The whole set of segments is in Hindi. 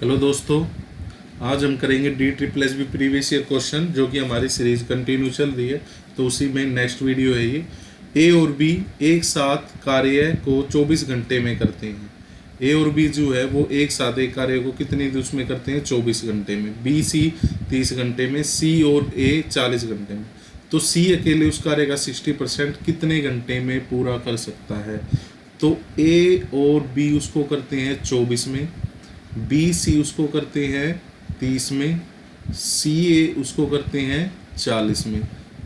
हेलो दोस्तों, आज हम करेंगे D triple S B previous year question, जो कि हमारी सीरीज कंटिन्यू चल रही है। तो उसी में नेक्स्ट वीडियो है ये। ए और बी एक साथ कार्य को 24 घंटे में करते हैं। ए और बी जो है वो एक साथ एक कार्य को कितने उसमें करते हैं? 24 घंटे में। बी सी 30 घंटे में, सी और ए 40 घंटे में। तो सी अकेले उस कार्य का 60% कितने घंटे में पूरा कर सकता है? तो ए और बी उसको करते हैं 24 में, बी सी उसको करते हैं 30 में, सी ए उसको करते हैं 40 में।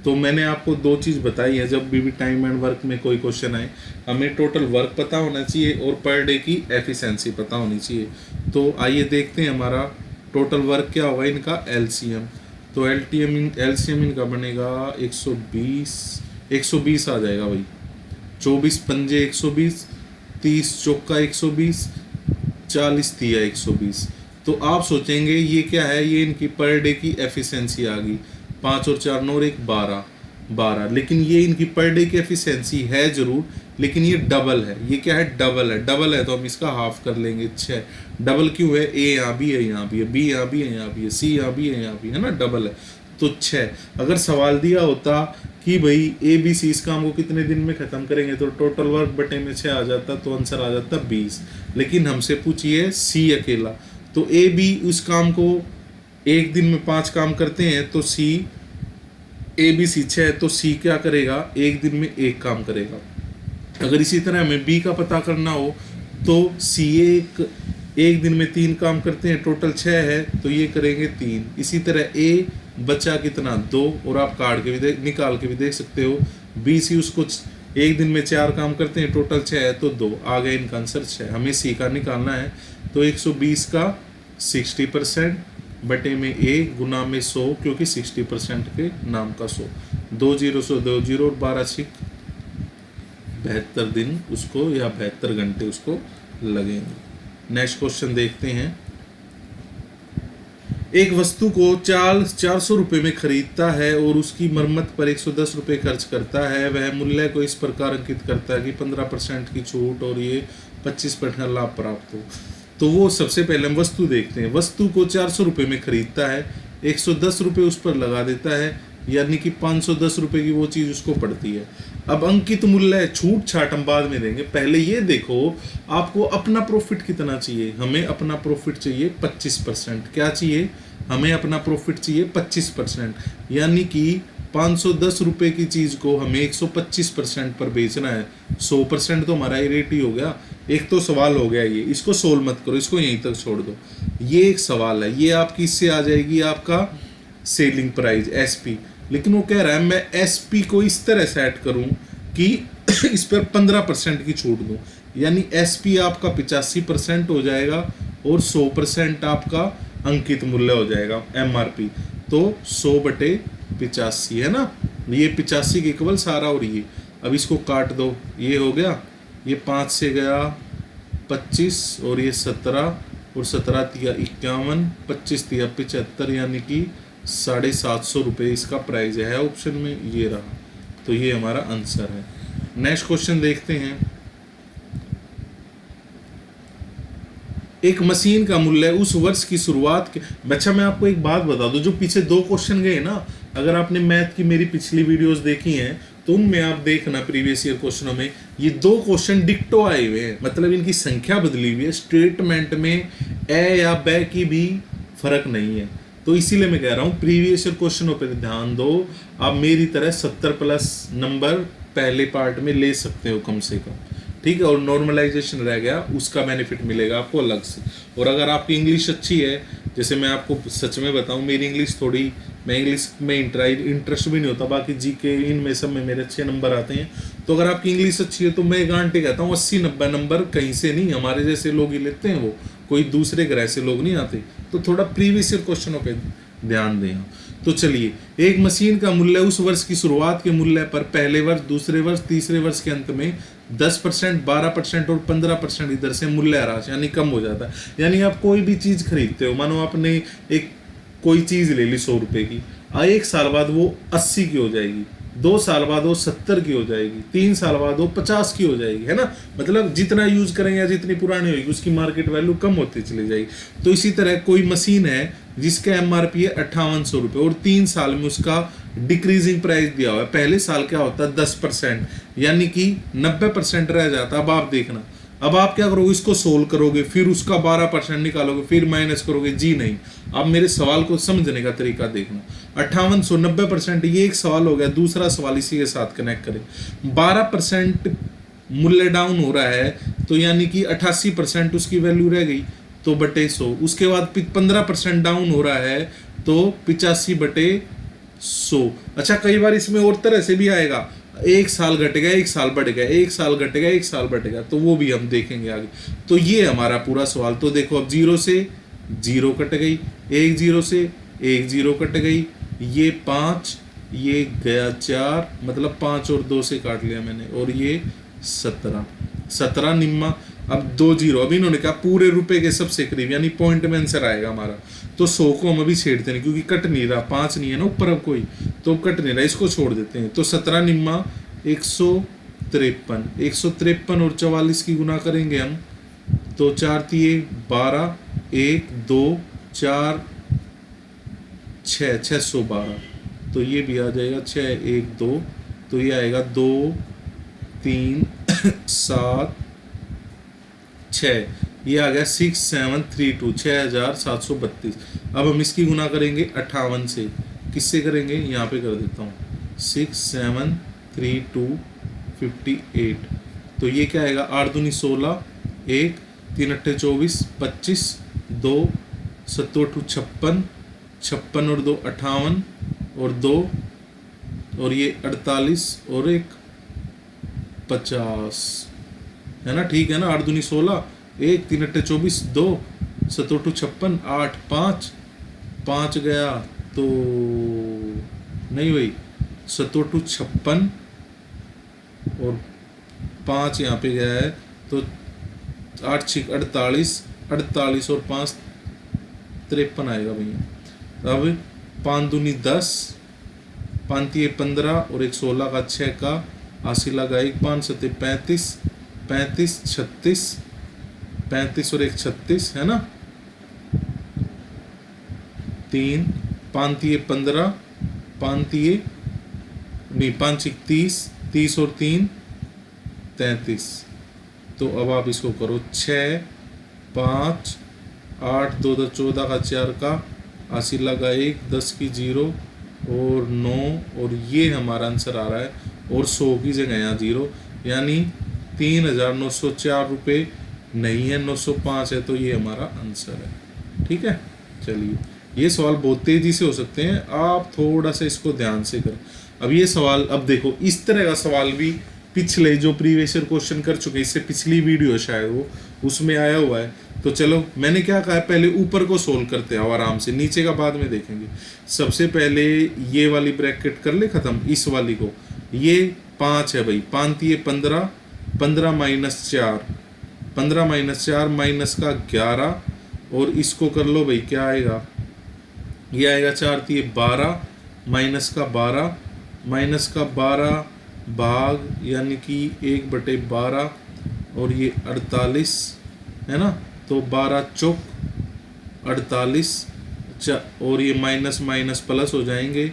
तो मैंने आपको दो चीज़ बताई है, जब भी टाइम एंड वर्क में कोई क्वेश्चन आए हमें टोटल वर्क पता होना चाहिए और पर डे की एफिशिएंसी पता होनी चाहिए। तो आइए देखते हैं हमारा टोटल वर्क क्या होगा इनका एलसीएम। तो एलसीएम इनका बनेगा 120 आ जाएगा भाई। 24 पंजे 120, 30 चौका 120, 40 दिया 120। तो आप सोचेंगे ये क्या है? ये इनकी पर डे की एफिशिएंसी आ गई। 5 और 4 9 और 1 12। लेकिन ये इनकी पर डे की एफिशिएंसी है जरूर, लेकिन ये डबल है। ये क्या है? डबल है तो हम इसका हाफ कर लेंगे 6। डबल क्यों है? ए यहाँ भी है, यहाँ भी है, बी यहाँ भी है, यहाँ भी है, सी यहाँ भी है, यहाँ भी है ना, डबल है तो 6। अगर सवाल दिया होता कि भाई ए बी सी इस काम को कितने दिन में ख़त्म करेंगे, तो टोटल वर्क बटे में 6 आ जाता, तो आंसर आ जाता 20। लेकिन हमसे पूछिए सी अकेला, तो ए बी उस काम को एक दिन में 5 काम करते हैं, तो सी ए बी सी 6, तो सी क्या करेगा? एक दिन में 1 काम करेगा। अगर इसी तरह हमें बी का पता करना हो तो सी एक दिन में 3 काम करते हैं, टोटल 6 है, तो ये करेंगे 3। इसी तरह ए बचा कितना? 2, और आप काट के भी निकाल के भी देख सकते हो। बी सी उसको एक दिन में 4 काम करते हैं, टोटल 6 है, तो 2 आ गए। इनका आंसर 6। हमें सी का निकालना है, तो 120 का 60% बटे में ए गुना में 100, क्योंकि 60% के नाम का 100। 2 0 100 2 0 और 12 6 72 दिन उसको, या 72 घंटे उसको लगेंगे। नेक्स्ट क्वेश्चन देखते हैं। एक वस्तु को 400 रुपये में खरीदता है और उसकी मरम्मत पर 110 रुपये खर्च करता है। वह मूल्य को इस प्रकार अंकित करता है कि 15% की छूट और ये 25% लाभ प्राप्त हो। तो वो सबसे पहले हम वस्तु देखते हैं। वस्तु को 400 रुपये में खरीदता है, 110 रुपये उस पर लगा देता है, यानी कि 510 रुपये की वो चीज़ उसको पड़ती है। अब अंकित मूल्य, छूट छाट हम बाद में देंगे, पहले ये देखो आपको अपना प्रॉफिट कितना चाहिए। हमें अपना प्रॉफिट चाहिए 25%। क्या चाहिए? हमें अपना प्रॉफिट चाहिए 25%, यानी कि 510 रुपये की चीज़ को हमें 125% पर बेचना है। 100% तो हमारा रेट ही हो गया। एक तो सवाल हो गया ये, इसको सोल्व मत करो, इसको यहीं तक छोड़ दो। ये एक सवाल है, ये आपकी इससे आ जाएगी आपका सेलिंग प्राइस एसपी। लेकिन वो कह रहा है मैं एसपी को इस तरह सेट करूं कि इस पर 15% की छूट दूं, यानी एसपी आपका 85% हो जाएगा और 100% आपका अंकित मूल्य हो जाएगा, एमआरपी। तो 100/85 है ना, ये 85 के केवल सारा। और ये अब इसको काट दो, ये हो गया, ये 5 से गया 25 और ये 17 और 17 तिया 51, 25 तिया 75, यानी कि 750 रुपये इसका प्राइस है ऑप्शन में, ये रहा। तो ये हमारा आंसर है। नेक्स्ट क्वेश्चन देखते हैं। एक मशीन का मूल्य उस वर्ष की शुरुआत के, अच्छा मैं आपको एक बात बता दूं, जो पीछे 2 क्वेश्चन गए ना, अगर आपने मैथ की मेरी पिछली वीडियोस देखी हैं तो उनमें आप देखना प्रीवियस ईयर क्वेश्चनों में ये 2 क्वेश्चन डिक्टो आए हुए हैं, मतलब इनकी संख्या बदली हुई है, स्टेटमेंट में ए या बै की भी फर्क नहीं है। तो इसीलिए मैं कह रहा हूँ प्रीवियस ईयर क्वेश्चनों पर ध्यान दो। आप मेरी तरह 70+ नंबर पहले पार्ट में ले सकते हो कम से कम, ठीक है। और नॉर्मलाइजेशन रह गया, उसका बेनिफिट मिलेगा आपको अलग से। और अगर आपकी इंग्लिश अच्छी है, जैसे मैं आपको सच में बताऊं, मेरी इंग्लिश थोड़ी, मैं इंग्लिश में इंटरेस्ट भी नहीं होता, बाकी जीके इनमें सब में मेरे अच्छे नंबर आते हैं। तो अगर आपकी इंग्लिश अच्छी है तो मैं गारंटी कहता हूँ 80-90 नंबर कहीं से नहीं, हमारे जैसे लोग ही लेते हैं, वो कोई दूसरे ग्रह से लोग नहीं आते। तो थोड़ा प्रीवियस ईयर क्वेश्चनों पर ध्यान दें। तो चलिए, एक मशीन का मूल्य उस वर्ष की शुरुआत के मूल्य पर पहले वर्ष, दूसरे वर्ष, तीसरे वर्ष के अंत में 10%, 12% और 15% इधर से मूल्य ह्रास यानी कम हो जाता है। यानी आप कोई भी चीज़ खरीदते हो, मानो आपने कोई चीज़ ले ली 100 रुपये की, 1 साल बाद वो 80 की हो जाएगी, 2 साल बाद वो 70 की हो जाएगी, 3 साल बाद वो 50 की हो जाएगी, है ना। मतलब जितना यूज करेंगे या जितनी पुरानी होगी उसकी मार्केट वैल्यू कम होती चली जाएगी। तो इसी तरह कोई मशीन है जिसका MRP है 5800 रुपये और 3 साल में उसका डिक्रीजिंग प्राइस दिया हुआ है। पहले साल क्या होता है 10%, यानी कि 90% रह जाता। अब आप देखना, अब आप क्या करोगे, इसको सोल्व करोगे, फिर उसका 12% निकालोगे, फिर माइनस करोगे। जी नहीं, आप मेरे सवाल को समझने का तरीका देखना। 5800 90%, ये एक सवाल हो गया। दूसरा सवाल इसी के साथ कनेक्ट करें। 12% मूल्य डाउन हो रहा है, तो यानी कि 88% उसकी वैल्यू रह गई, तो बटे 100। उसके बाद 15% डाउन हो रहा है, तो 85 बटे 100। अच्छा, कई बार इसमें और तरह से भी आएगा, 1 साल घटेगा 1 साल बढ़ेगा, 1 साल घटेगा 1 साल बढ़ेगा, तो वो भी हम देखेंगे आगे। तो ये हमारा पूरा सवाल। तो देखो, अब 0 से 0 कट गई, 1 0 से 1 0 कट गई, ये 5, ये गया 4, मतलब 5 और 2 से काट लिया मैंने, और ये 17 निम्मा। अब 2 0, अब इन्होंने कहा पूरे रुपए के सबसे करीब, यानी पॉइंट में आंसर आएगा हमारा। तो 100 को हम अभी छेड़ते नहीं, क्योंकि कट नहीं रहा, 5 नहीं है ना ऊपर अब कोई, तो कट नहीं रहा, इसको छोड़ देते हैं। तो 17 निम्मा 153, 153 और 44 की गुना करेंगे हम, तो 4 तिये 12, 1 2 4 6, 612। तो ये भी आ जाएगा 6 1 2, तो ये आएगा 2 3 7 6, ये आ गया 6732, 6732। अब हम इसकी गुना करेंगे 58 से। किससे करेंगे, यहाँ पे कर देता हूँ, 6732 58। तो ये क्या आएगा, 8 दूनी 16, 1 3 अट्ठे 24, 25 2 7 8 56, 56 और 2 58 और 2 और ये 48 और 1 50, है ना। ठीक है ना। 8 दूनी 16, 1 3 अट्ठे 24, 2 7 8 56, 8 5 5 गया तो नहीं भाई, 7 8 56 और 5 यहाँ पे गया है, तो 8 6 48, 48 और 5 53 आएगा भैया। अब 5 दूनी 10, 5 तिये 15 और 1 16 का 6 का 80 लगा, 1 5 7 35, 35 36, 35 और 1 36, है ना। 3 5 तिये 15, 5 तिये नहीं 5 30, 30 और 3 33। तो अब आप इसको करो, 6 5 8 2 2 14 का 4 का 80 लगा, 1 10 की 0 और 9, और ये हमारा आंसर आ रहा है, और 100 की जगह यहाँ 0, यानी 3904 रुपये नहीं है, 905 है। तो ये हमारा आंसर है। ठीक है, चलिए। ये सवाल बहुत तेजी से हो सकते हैं, आप थोड़ा सा इसको ध्यान से करें। अब ये सवाल, अब देखो, इस तरह का सवाल भी पिछले जो प्रीवियस ईयर क्वेश्चन कर चुके हैं, इससे पिछली वीडियो शायद वो उसमें आया हुआ है। तो चलो, मैंने क्या कहा है, पहले ऊपर को सोल्व करते हैं आराम से, नीचे का बाद में देखेंगे। सबसे पहले ये वाली ब्रैकेट कर ले खत्म, इस वाली को। ये 5 है भाई, 5 तिये 15, 15 माइनस 4, 15 माइनस 4 माइनस का 11, और इसको कर लो भाई, क्या आएगा, ये आएगा 4 तिये 12, माइनस का 12, माइनस का 12 भाग, यानी कि 1/12, और ये 48, है ना। तो 12 चौक 48, और ये माइनस माइनस प्लस हो जाएंगे,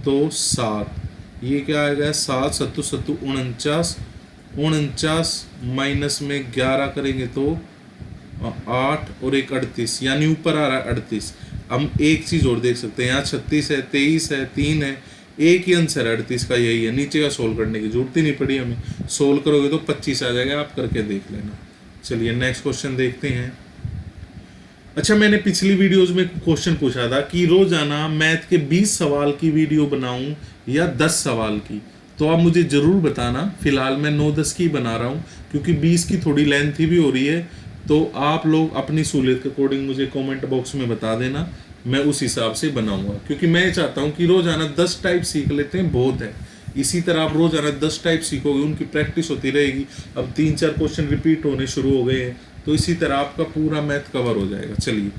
तो 7। ये क्या आएगा, 7 7 7 49, 49 माइनस में 11 करेंगे तो 8 और 1 38, यानी ऊपर आ रहा है 38। हम एक चीज़ और देख सकते हैं, यहाँ 36 है, 23 है, 3 है, एक ही आंसर है 38 का, यही है। नीचे का सोल्व करने की जरूरत ही नहीं पड़ी हमें, सोल्व करोगे तो 25 आ जाएगा, आप करके देख लेना। चलिए नेक्स्ट क्वेश्चन देखते हैं। अच्छा, मैंने पिछली वीडियोस में क्वेश्चन पूछा था कि रोजाना मैथ के 20 सवाल की वीडियो बनाऊं या 10 सवाल की, तो आप मुझे ज़रूर बताना। फिलहाल मैं 9-10 की बना रहा हूं, क्योंकि 20 की थोड़ी लेंथ भी हो रही है। तो आप लोग अपनी सहूलियत के अकॉर्डिंग मुझे कमेंट बॉक्स में बता देना, मैं उस हिसाब से बनाऊंगा। क्योंकि मैं चाहता हूं कि रोजाना 10 टाइप सीख लेते हैं, बहुत है। इसी तरह आप रोजाना 10 टाइप सीखोगे, उनकी प्रैक्टिस होती रहेगी। अब 3-4 क्वेश्चन रिपीट होने शुरू हो गए हैं, तो इसी तरह आपका पूरा मैथ कवर हो जाएगा। चलिए,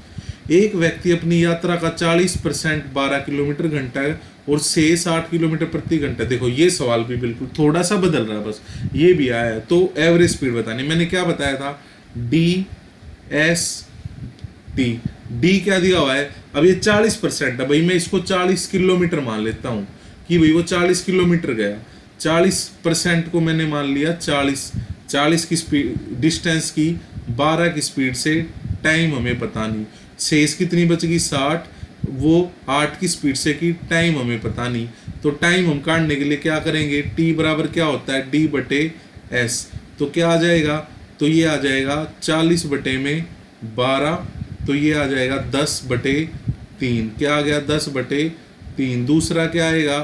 एक व्यक्ति अपनी यात्रा का 40% 12 किलोमीटर घंटा है और 60 किलोमीटर प्रति घंटा। देखो ये सवाल भी बिल्कुल थोड़ा सा बदल रहा है, बस ये भी आया है। तो एवरेज स्पीड बतानी, मैंने क्या बताया था, डी एस टी। डी क्या दिया हुआ है, अब ये 40% है भाई, मैं इसको 40 किलोमीटर मान लेता हूँ कि भाई वो 40 किलोमीटर गया। 40% को मैंने मान लिया 40 की स्पीड डिस्टेंस की 12 की स्पीड से, टाइम हमें पता नहीं, शेष कितनी बचेगी 60, वो 8 की स्पीड से की, टाइम हमें पता नहीं। तो टाइम हम काटने के लिए क्या करेंगे, टी बराबर क्या होता है, डी बटे एस। तो क्या आ जाएगा, तो ये आ जाएगा 40 बटे में 12, तो ये आ जाएगा 10 बटे 3। क्या आ गया, 10 बटे 3। दूसरा क्या आएगा,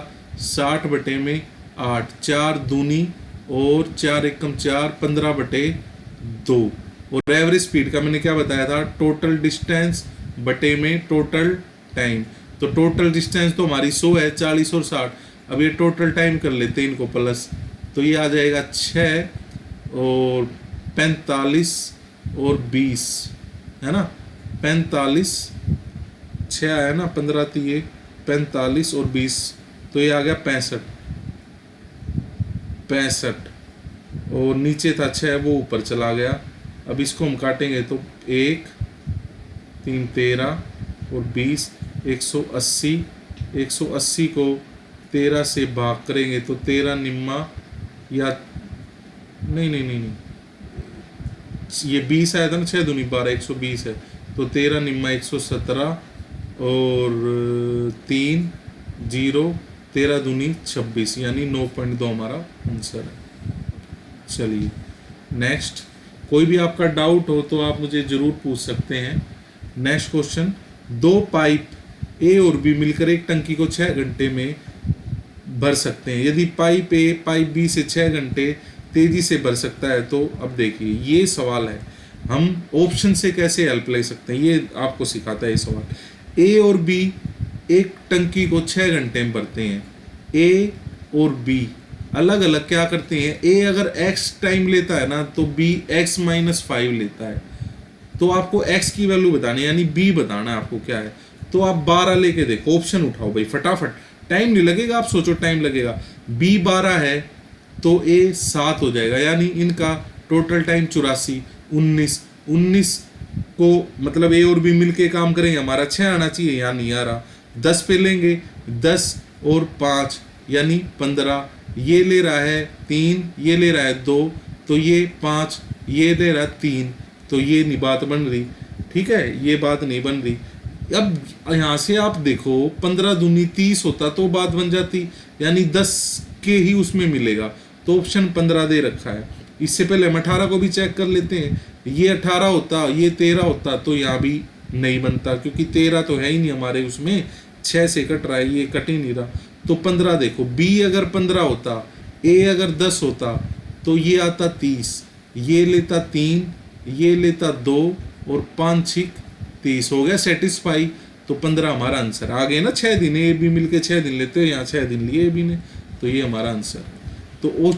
60 बटे में 8, 4 दूनी और 4 एकम 4, 15 बटे 2। और एवरेज स्पीड का मैंने क्या बताया था, टोटल डिस्टेंस बटे में टोटल टाइम। तो टोटल डिस्टेंस तो हमारी 100 है, 40 और 60। अब ये टोटल टाइम कर लेते हैं इनको प्लस, तो ये आ जाएगा 6 और 45 और 20, है ना, 45, 6 आया ना, 15 3 45 और 20, तो ये आ गया 65 और नीचे था 6, वो ऊपर चला गया। अब इसको हम काटेंगे तो 1 3 13 और 20, 180। 180 को 13 से भाग करेंगे तो 13 निम्मा, या नहीं, ये 20 आया था ना, 6 दूनी 12, 120 है, तो 13 निम्मा 117 और 3 0, 13 दूनी 26, यानी 9.2 हमारा आंसर है। चलिए नेक्स्ट, कोई भी आपका डाउट हो तो आप मुझे जरूर पूछ सकते हैं। नेक्स्ट क्वेश्चन, 2 पाइप ए और बी मिलकर एक टंकी को 6 घंटे में भर सकते हैं। यदि पाइप ए पाइप बी से 6 घंटे तेजी से भर सकता है तो, अब देखिए ये सवाल है, हम ऑप्शन से कैसे हेल्प ले सकते हैं, ये आपको सिखाता है ये सवाल। ए और बी एक टंकी को 6 घंटे में भरते हैं। ए और बी अलग अलग क्या करते हैं, ए अगर x टाइम लेता है ना तो b x-5 लेता है। तो आपको x की वैल्यू बतानी है, यानी b बताना है आपको क्या है। तो आप 12 लेके देखो, ऑप्शन उठाओ भाई फटाफट, टाइम नहीं लगेगा, आप सोचो टाइम लगेगा। b 12 है तो a 7 हो जाएगा, यानी इनका टोटल टाइम 84। 19 को मतलब a और b मिलके काम करेंगे, हमारा 6 आना चाहिए, यहाँ नहीं आ रहा। 10 पे लेंगे, 10 और 5 यानी 15, ये ले रहा है 3, ये ले रहा है 2, तो ये 5, ये ले रहा है 3, तो ये नहीं बात बन रही, ठीक है, ये बात नहीं बन रही। अब यहाँ से आप देखो 15 दूनी 30 होता तो बात बन जाती, यानी 10 के ही उसमें मिलेगा, तो ऑप्शन 15 दे रखा है। इससे पहले हम 18 को भी चेक कर लेते हैं, ये 18 होता, ये 13 होता, तो यहाँ भी नहीं बनता, क्योंकि 13 तो है ही नहीं हमारे उसमें, 6 से कट रहा है, ये कट ही नहीं रहा। तो 15 देखो, b अगर 15 होता, a अगर 10 होता, तो ये आता 30, ये लेता 3, ये लेता 2 और 5 6 30, हो गया सेटिस्फाई। तो 15 हमारा आंसर आ गया ना। 6 दिन ए बी मिलके 6 दिन लेते हो, यहाँ 6 दिन लिए ए बी ने, तो ये हमारा आंसर। तो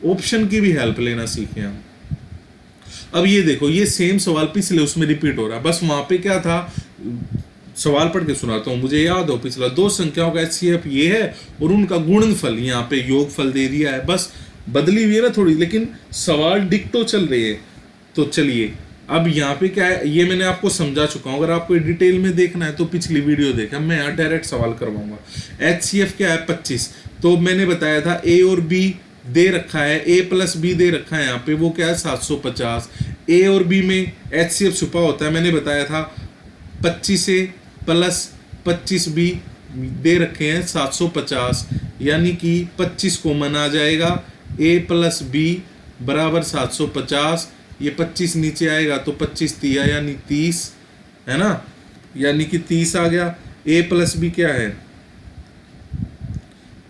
ऑप्शन की भी हेल्प लेना सीखे हम। अब ये देखो, ये सेम सवाल पिछले उसमें रिपीट हो रहा है, बस वहां पे क्या था, सवाल पढ़ के सुनाता हूँ, मुझे याद हो पिछला, 2 संख्याओं का HCF ये है और उनका गुणनफल यहाँ पे योगफल दे दिया है, बस बदली हुई है ना थोड़ी, लेकिन सवाल डिक्टो चल रही है। तो चलिए अब यहाँ पे क्या है, ये मैंने आपको समझा चुका हूँ, अगर आपको डिटेल में देखना है तो पिछली वीडियो देखा, मैं यहाँ डायरेक्ट सवाल करवाऊंगा। HCF क्या है 25, तो मैंने बताया था A और B दे रखा है, A + B दे रखा है यहाँ पे, वो क्या है 750। A और B में HCF छुपा होता है, मैंने बताया था 25 A + 25 B दे रखे हैं 750, यानी कि 25 कॉमन आ जाएगा, A + B बराबर 750, ये 25 नीचे आएगा तो 25 तिया यानी 30, है ना, यानी कि 30 आ गया। A + B क्या है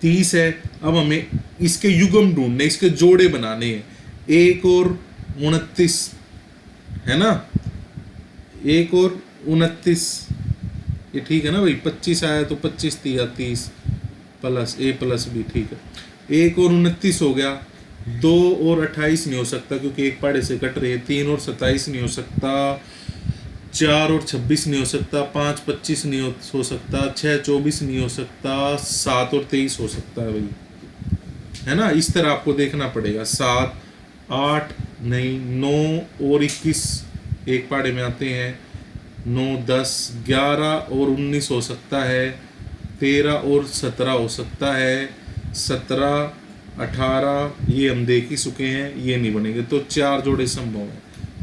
30 है। अब हमें इसके युग्म ढूंढने, इसके जोड़े बनाने हैं, 1 और 29, है ना, 1 और 29, ये ठीक है ना भाई, 25 आया तो 25 तिया 30 प्लस A + B, ठीक है। 1 और 29 हो गया, 2 और 28 नहीं हो सकता क्योंकि एक पाड़े से कट रही है, 3 और 27 नहीं हो सकता, 4 और 26 नहीं हो सकता, 5 25 नहीं हो सकता, 6 24 नहीं हो सकता, 7 और 23 हो सकता है भाई, है ना। इस तरह आपको देखना पड़ेगा। 7 8 नहीं, 9 और 21 एक पाड़े में आते हैं, 9 10 11 और 19 हो सकता है, 13 और 17 हो सकता है, 17 18 ये हम देख ही चुके हैं, ये नहीं बनेंगे, तो 4 जोड़े संभव है।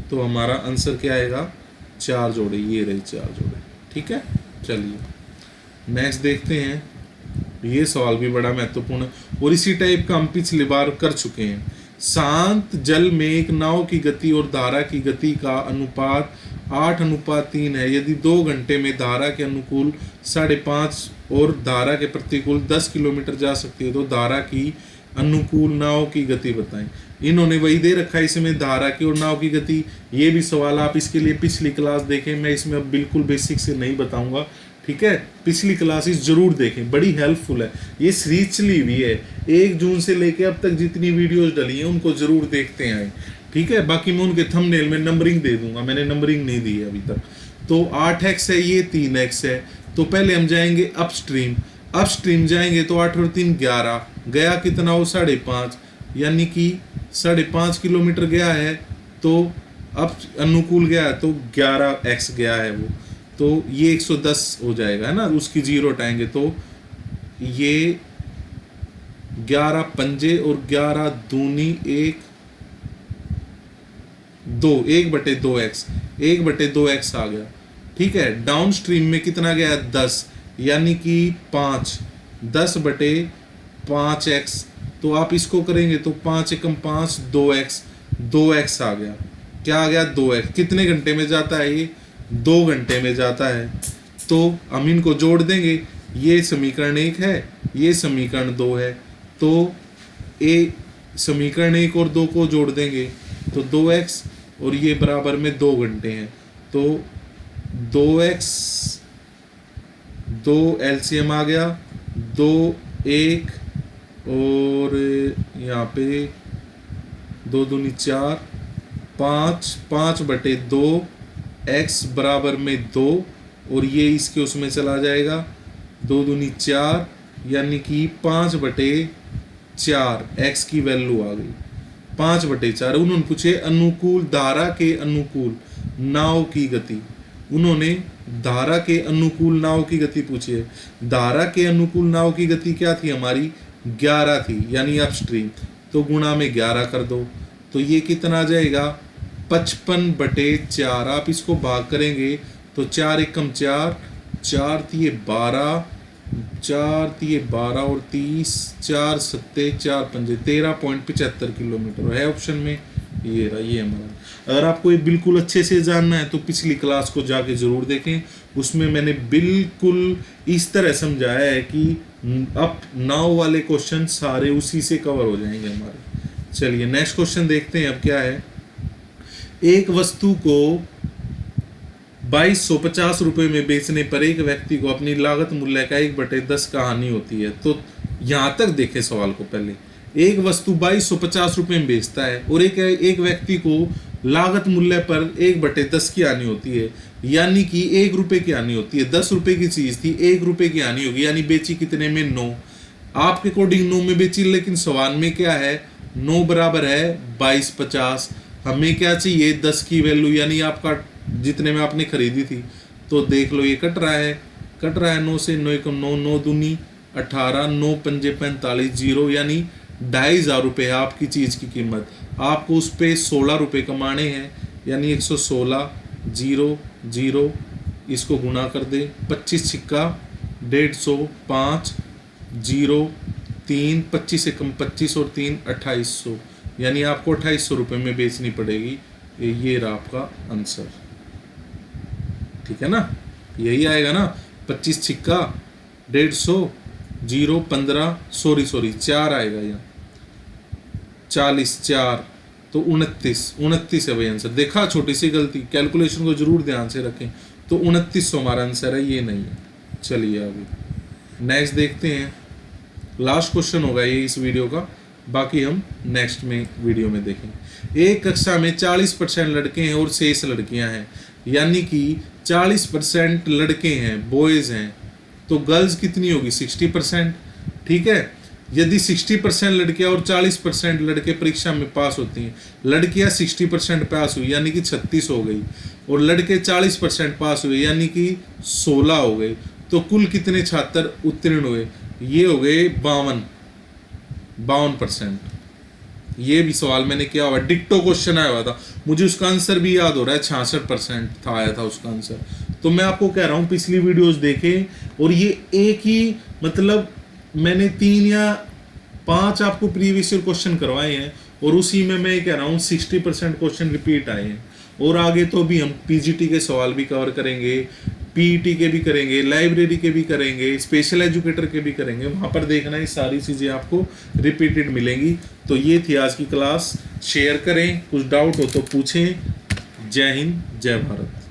तो हमारा आंसर क्या आएगा, 4 जोड़े, ये रहे 4 जोड़े। ठीक है, चलिए नेक्स्ट देखते हैं। ये सवाल भी बड़ा महत्वपूर्ण है और इसी टाइप का हम पिछली बार कर चुके हैं। शांत जल में एक नाव की गति और धारा की गति का अनुपात 8:3 है। यदि 2 घंटे में धारा के अनुकूल 5.5 और धारा के प्रतिकूल 10 किलोमीटर जा सकती है, तो धारा की अनुकूल नाव की गति बताएं। इन्होंने वही दे रखा है इसमें, धारा की और नाव की गति। ये भी सवाल आप इसके लिए पिछली क्लास देखें, मैं इसमें अब बिल्कुल बेसिक से नहीं बताऊंगा। ठीक है, पिछली क्लासेस जरूर देखें, बड़ी हेल्पफुल है। ये सीरीज चली हुई है 1 जून से लेके अब तक जितनी वीडियोस डली हैं उनको जरूर देखते आए। ठीक है, बाकी मैं उनके थंबनेल में नंबरिंग दे दूंगा, मैंने नंबरिंग नहीं दी है अभी तक। तो 8x है, ये 3x है। तो पहले हम जाएंगे अपस्ट्रीम, अपस्ट्रीम जाएंगे तो 8 और 3 11, गया कितना हो 5.5, यानी कि 5.5 किलोमीटर गया है। तो अब अनुकूल गया है तो 11x गया है वो, तो ये 110 हो जाएगा, है ना। उसकी जीरो हटाएंगे तो ये 11 पंजे और 11 दूनी 1 2, 1/2x, 1/2x आ गया। ठीक है, डाउन स्ट्रीम में कितना गया 10, यानी कि 5, 10/5x। तो आप इसको करेंगे तो 5 एकम 5, 2x, 2x आ गया। क्या आ गया 2x। कितने घंटे में जाता है ये, 2 घंटे में जाता है। तो हम इनको जोड़ देंगे, ये समीकरण 1 है, ये समीकरण 2 है। तो समीकरण 1 और 2 को जोड़ देंगे तो 2x और ये बराबर में 2 घंटे हैं। तो 2x 2 एलसीएम आ गया, 2 1 और यहाँ पे 2 दूनी 4, 5, 5/2 x बराबर में 2 और ये इसके उसमें चला जाएगा, 2 दूनी 4, यानी कि 5/4 x की वैल्यू आ गई 5/4। उन्होंने पूछे अनुकूल धारा के अनुकूल नाव की गति, उन्होंने धारा के अनुकूल नाव की गति पूछी है। धारा के अनुकूल नाव की गति क्या थी हमारी, 11 थी, यानी अपस्ट्रीम। तो गुणा में 11 कर दो तो ये कितना आ जाएगा 55/4। आप इसको भाग करेंगे तो 4 एकम 4, 4 तिये 12, 4 तिये 12 और 30, 4 सत्ते 4 पंजे 13.75 किलोमीटर है ऑप्शन में। ये रहा, ये हमारा। अगर आपको ये बिल्कुल अच्छे से जानना है तो पिछली क्लास को जाके जरूर देखें, उसमें मैंने बिल्कुल इस तरह समझाया है कि अब नाव वाले क्वेश्चन सारे उसी से कवर हो जाएंगे हमारे। चलिए नेक्स्ट क्वेश्चन देखते हैं अब क्या है। एक वस्तु को 2250 रुपए में बेचने पर एक व्यक्ति को अपनी लागत मूल्य का 1/10 का हानि होती है। तो यहां तक देखें सवाल को पहले, एक वस्तु 2250 रुपए में बेचता है और एक व्यक्ति को लागत मूल्य पर 1/10 की हानि होती है, यानी कि 1 रुपए की हानि होती है। 10 रुपए की चीज थी, 1 रुपए की हानि होगी, यानी बेची कितने में 9। आपके अकॉर्डिंग 9 में बेची, लेकिन सवाल में क्या है 9 बराबर है 2250। हमें क्या चाहिए 10 की वैल्यू, यानी आपका जितने में आपने खरीदी थी। तो देख लो ये कट रहा है 9 से 9 एकम 9, 9 दूनी 18, 9 पंजे 45, 0, यानी 2500 रुपये है आपकी चीज़ की कीमत। आपको उस पर 16 रुपये कमाने हैं, यानी 116, 0 0, इसको गुना कर दे, 25 छिक्का 150, 5 0 3, 25 एकम 25 और 3 2800, यानी आपको 2800 रुपये में बेचनी पड़ेगी। ये रहा आपका आंसर, ठीक है ना, यही आएगा ना। 25 छिक्का 150, 0 15, सॉरी 4 आएगा यहाँ, 40 4, तो 29 है भाई आंसर। देखा, छोटी सी गलती, कैलकुलेशन को जरूर ध्यान से रखें। तो 2900 हमारा आंसर है, ये नहीं है। चलिए अभी नेक्स्ट देखते हैं, लास्ट क्वेश्चन होगा ये इस वीडियो का, बाकी हम नेक्स्ट में वीडियो में देखेंगे। एक कक्षा में 40% लड़के हैं और शेष लड़कियां हैं। यानी कि 40% लड़के हैं, बॉयज़ हैं, तो गर्ल्स कितनी होगी 60%। ठीक है, यदि 60% लड़कियां और 40% लड़के परीक्षा में पास होती हैं, लड़कियां 60% पास हुई यानी कि 36 हो गई, और लड़के 40% पास हुए यानी कि 16 हो गए, तो कुल कितने छात्र उत्तीर्ण हुए? ये हो गए 52%। ये भी सवाल मैंने किया हुआ, डिक्टो क्वेश्चन आया हुआ था, मुझे उसका आंसर भी याद हो रहा है, 66% था, आया था उसका आंसर। तो मैं आपको कह रहा हूँ पिछली वीडियोस देखें, और ये एक ही मतलब मैंने 3 या 5 आपको प्रीवियस ईयर क्वेश्चन करवाए हैं, और उसी में मैं कह रहा हूँ 60% क्वेश्चन रिपीट आए हैं। और आगे तो भी हम पीजीटी के सवाल भी कवर करेंगे, पीईटी के भी करेंगे, लाइब्रेरी के भी करेंगे, स्पेशल एजुकेटर के भी करेंगे, वहाँ पर देखना ये सारी चीज़ें आपको रिपीटेड मिलेंगी। तो ये थी आज की क्लास, शेयर करें, कुछ डाउट हो तो पूछें। जय हिंद, जय भारत।